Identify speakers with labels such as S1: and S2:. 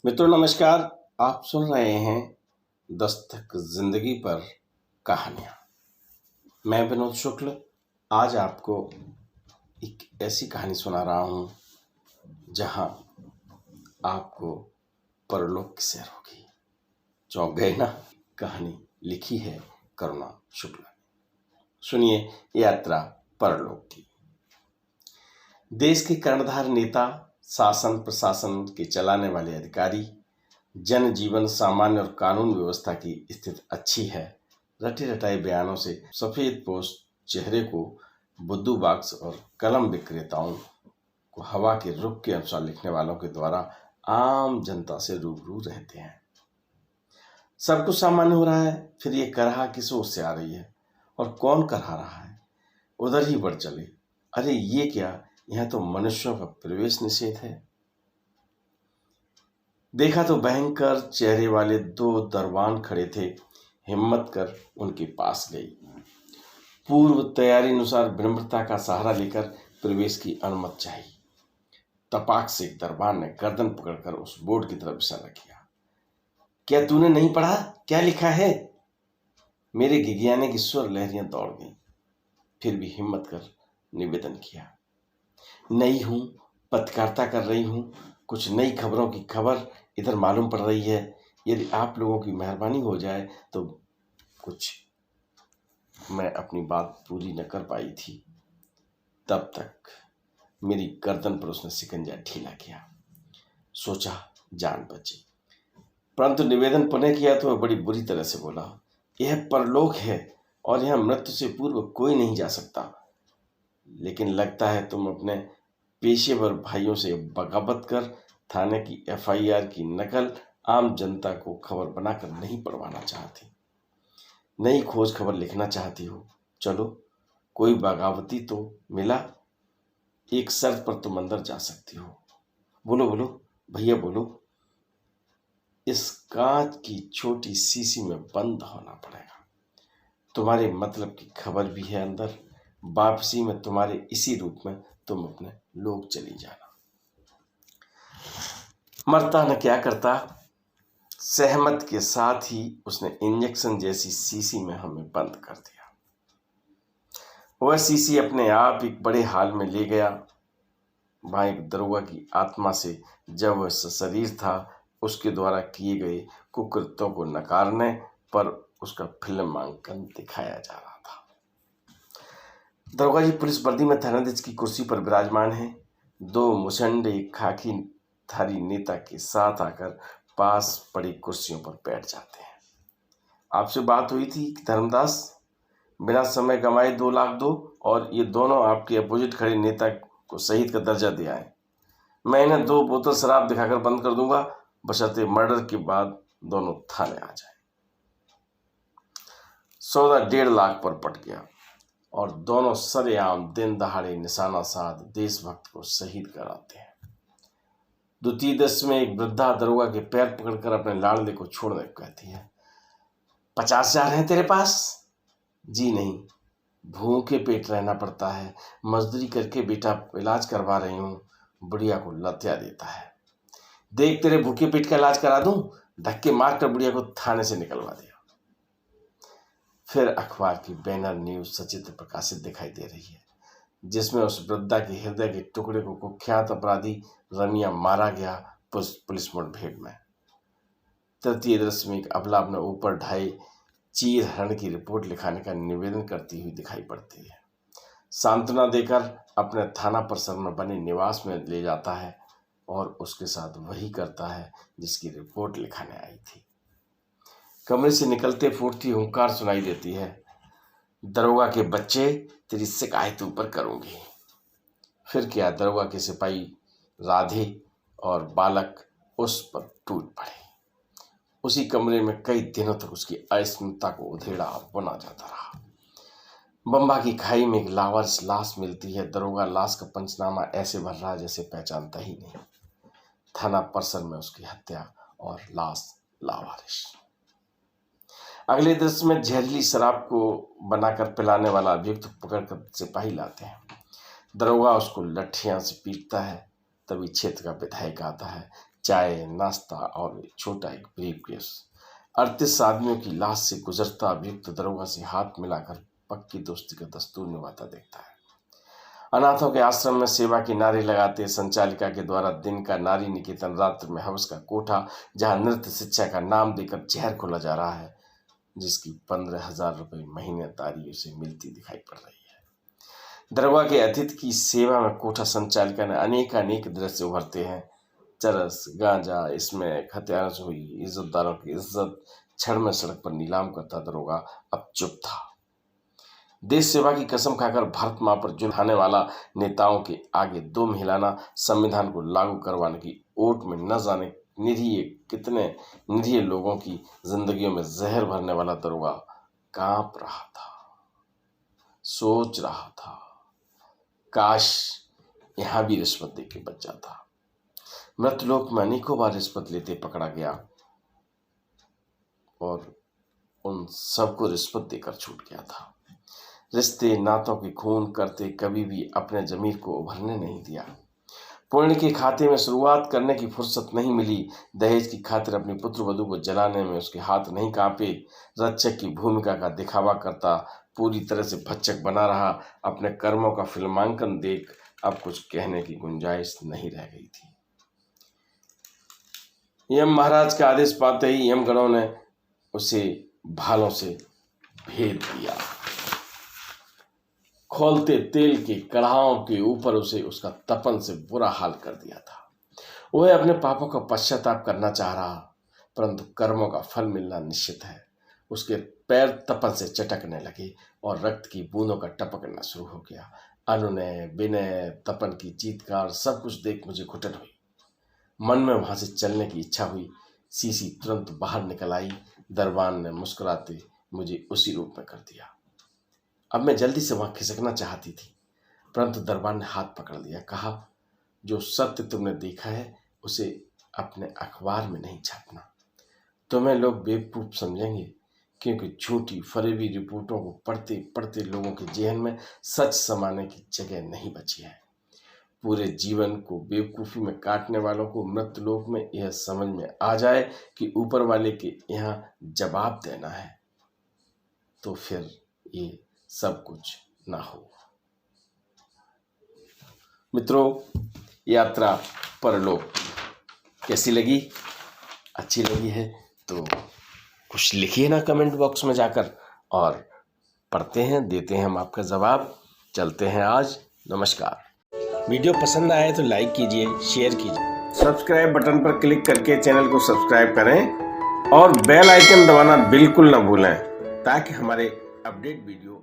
S1: मित्रों नमस्कार। आप सुन रहे हैं दस्तक जिंदगी पर कहानियां। मैं विनोद शुक्ल आज आपको एक ऐसी कहानी सुना रहा हूं जहां आपको परलोक की सैर होगी। चौंक गए ना? कहानी लिखी है करुणा शुक्ला ने। सुनिए यात्रा परलोक की। देश के कर्णधार नेता, शासन प्रशासन के चलाने वाले अधिकारी, जनजीवन सामान्य और कानून व्यवस्था की स्थिति अच्छी है, रटे रटाए बयानों से सफेद पोश चेहरे को बुद्धू बाक्स और कलम विक्रेताओं को हवा के रुख के अनुसार लिखने वालों के द्वारा आम जनता से रूबरू रहते हैं। सब कुछ सामान्य हो रहा है, फिर ये करहा किस ओर से आ रही है और कौन करहा रहा है? उधर ही बढ़ चले। अरे ये क्या, यह तो मनुष्यों का प्रवेश निषेध है। देखा तो भयंकर चेहरे वाले दो दरबान खड़े थे। हिम्मत कर उनके पास गई। पूर्व तैयारी अनुसार विनम्रता का सहारा लेकर प्रवेश की अनुमति चाहिए। तपाक से एक दरबान ने गर्दन पकड़कर उस बोर्ड की तरफ इशारा किया। क्या तूने नहीं पढ़ा? क्या लिखा है? मेरे गिगियाने की स्वर लहरियां दौड़ गईं। फिर भी हिम्मत कर निवेदन किया। नई हूं, पत्रकारिता कर रही हूं, कुछ नई खबरों की खबर इधर मालूम पड़ रही है। यदि आप लोगों की मेहरबानी हो जाए तो कुछ मैं अपनी बात पूरी न कर पाई थी। तब तक मेरी गर्दन पर उसने शिकंजा ढीला किया। सोचा जान बची, परंतु निवेदन पुनः किया तो वह बड़ी बुरी तरह से बोला, यह परलोक है और यह मृत्यु से पूर्व कोई नहीं जा सकता। लेकिन लगता है तुम अपने पेशेवर भाइयों से बगावत कर थाने की एफआईआर की नकल आम जनता को खबर बनाकर नहीं पढ़वाना चाहती। नई खोज खबर लिखना चाहती हो। चलो, कोई बगावती तो मिला। एक शर्त पर तुम अंदर जा सकती हो। बोलो बोलो भैया बोलो। इस कांच की छोटी शीशी में बंद होना पड़ेगा। तुम्हारे मतलब की खबर भी है अंदर। वापसी में तुम्हारे इसी रूप में तुम अपने लोग चली जाना। मरता न क्या करता। सहमत के साथ ही उसने इंजेक्शन जैसी शीशी में हमें बंद कर दिया। वह शीशी अपने आप एक बड़े हाल में ले गया। वहां एक दरोगा की आत्मा से जब वह शरीर था, उसके द्वारा किए गए कुकृत्यों को नकारने पर उसका फिल्मांकन दिखाया जा रहा था। दरोगा जी पुलिस वर्दी में थानाध्यक्ष की कुर्सी पर विराजमान है। दो मुसंडे खाकी धारी नेता के साथ आकर पास पड़ी कुर्सियों पर बैठ जाते हैं। आपसे बात हुई थी कि धर्मदास, बिना समय गंवाए 2 लाख दो और ये दोनों आपके अपोजिट खड़े नेता को शहीद का दर्जा दे आए। मैं इन्हें 2 बोतल शराब दिखाकर बंद कर दूंगा, बशर्ते मर्डर के बाद दोनों थाने आ जाए। सौदा 1.5 लाख पर पट गया और दोनों सरेआम दिन दहाड़े निशाना साध देशभक्त को शहीद कराते हैं। द्वितीय दश में एक वृद्धा दरोगा के पैर पकड़कर अपने लाड़ले को छोड़ने को कहती है। 50,000 है तेरे पास? जी नहीं, भूखे पेट रहना पड़ता है। मजदूरी करके बेटा इलाज करवा रही हूँ। बुढ़िया को लत्या देता है। देख तेरे भूखे पेट का इलाज करा दूं। धक्के मार कर बुढ़िया को थाने से निकलवा दिया। फिर अखबार की बैनर न्यूज सचित्र प्रकाशित दिखाई दे रही है, जिसमें उस वृद्धा के हृदय के टुकड़े को कुख्यात अपराधी रमिया मारा गया पुलिस मुठभेड़ में। तृतीय दृश्य में एक अबला अपने ऊपर ढाई चीर हरण की रिपोर्ट लिखाने का निवेदन करती हुई दिखाई पड़ती है। सांत्वना देकर अपने थाना परिसर में बने निवास में ले जाता है और उसके साथ वही करता है जिसकी रिपोर्ट लिखाने आई थी। कमरे से निकलते फूटती हुंकार सुनाई देती है। दरोगा के बच्चे, तेरी शिकायत ऊपर करूंगी। फिर क्या, दरोगा के सिपाही राधे और बालक उस पर टूट पड़े। उसी कमरे में कई दिनों तक उसकी अस्मिता को उधेड़ा बना जाता रहा। बम्बा की खाई में एक लावारिस लाश मिलती है। दरोगा लाश का पंचनामा ऐसे भर रहा जैसे पहचानता ही नहीं। थाना परिसर में उसकी हत्या और लाश लावारिस। अगले दृश्य में जहरीली शराब को बनाकर पिलाने वाला अभियुक्त पकड़कर सिपाही लाते हैं। दरोगा उसको लठियां से पीटता है। तभी क्षेत्र का विधायक आता है। चाय, नाश्ता और छोटा एक ब्रीफकेस। 38 आदमियों की लाश से गुजरता अभियुक्त दरोगा से हाथ मिलाकर पक्की दोस्ती का दस्तूर निभाता देखता है। अनाथों के आश्रम में सेवा की नारे लगाते संचालिका के द्वारा दिन का नारी निकेतन, रात्र में हवस का कोठा, जहां नृत्य शिक्षा का नाम देकर जहर खोला जा रहा है, जिसकी 15,000 रुपये महीनेदारी उसे मिलती दिखाई पड़ रही है। दरोगा के अतिथि की सेवा में कोठा संचालिका ने अनेक दृश्य उभरते हैं। चरस, गांजा, इसमें हत्यारों से हुई इज्जतदारों की इज्जत, क्षण में सड़क पर नीलाम करता दरोगा अब चुप था। देश सेवा की कसम खाकर भारत मां पर जुल्म ढाने वाला नेताओं के आगे दुम हिलाना, संविधान को लागू करवाने की ओट में न जाने कितने निरीह लोगों की जिंदगियों में जहर भरने वाला दरोगा कांप रहा था, सोच रहा था, काश यहां भी रिश्वत दे के बच जाता। मृतलोक में अनेकों बार रिश्वत लेते पकड़ा गया और उन सबको रिश्वत देकर छूट गया था। रिश्ते नातों की खून करते कभी भी अपने जमीर को उभरने नहीं दिया। पुण्य के खाते में शुरुआत करने की फुर्सत नहीं मिली। दहेज की खातिर अपनी पुत्र वधू को जलाने में उसके हाथ नहीं कांपे। रक्षक की भूमिका का दिखावा करता पूरी तरह से भक्षक बना रहा। अपने कर्मों का फिल्मांकन देख अब कुछ कहने की गुंजाइश नहीं रह गई थी। यम महाराज का आदेश पाते ही यमगणों ने उसे भालों से भेद दिया। खोलते तेल के कड़ाहों के ऊपर उसे उसका तपन से बुरा हाल कर दिया था। वह अपने पापों का पश्चाताप करना चाह रहा, परंतु कर्मों का फल मिलना निश्चित है। उसके पैर तपन से चटकने लगे और रक्त की बूंदों का टपकना शुरू हो गया। अनुनय, विनय, तपन की चीत्कार सब कुछ देख मुझे घुटन हुई। मन में वहां से चलने की इच्छा हुई। सीसी तुरंत बाहर निकल आई। दरबान ने मुस्कुराते मुझे उसी रूप में कर दिया। अब मैं जल्दी से वहां खिसकना चाहती थी, परंतु दरबान ने हाथ पकड़ लिया। कहा, जो सत्य तुमने देखा है उसे अपने अखबार में नहीं छापना। तुम्हें लोग बेवकूफ समझेंगे, क्योंकि झूठी फरेबी रिपोर्टों को पढ़ते पढ़ते लोगों के जेहन में सच समाने की जगह नहीं बची है। पूरे जीवन को बेवकूफ़ी में काटने वालों को मृतलोक में यह समझ में आ जाए कि ऊपर वाले के यहाँ जवाब देना है, तो फिर ये सब कुछ ना हो। मित्रों, यात्रा परलोक कैसी लगी? अच्छी लगी है तो कुछ लिखिए ना कमेंट बॉक्स में जाकर, और पढ़ते हैं, देते हैं हम आपका जवाब। चलते हैं आज। नमस्कार। वीडियो पसंद आए तो लाइक कीजिए, शेयर कीजिए, सब्सक्राइब बटन पर क्लिक करके चैनल को सब्सक्राइब करें और बेल आइकन दबाना बिल्कुल ना भूलें, ताकि हमारे अपडेट वीडियो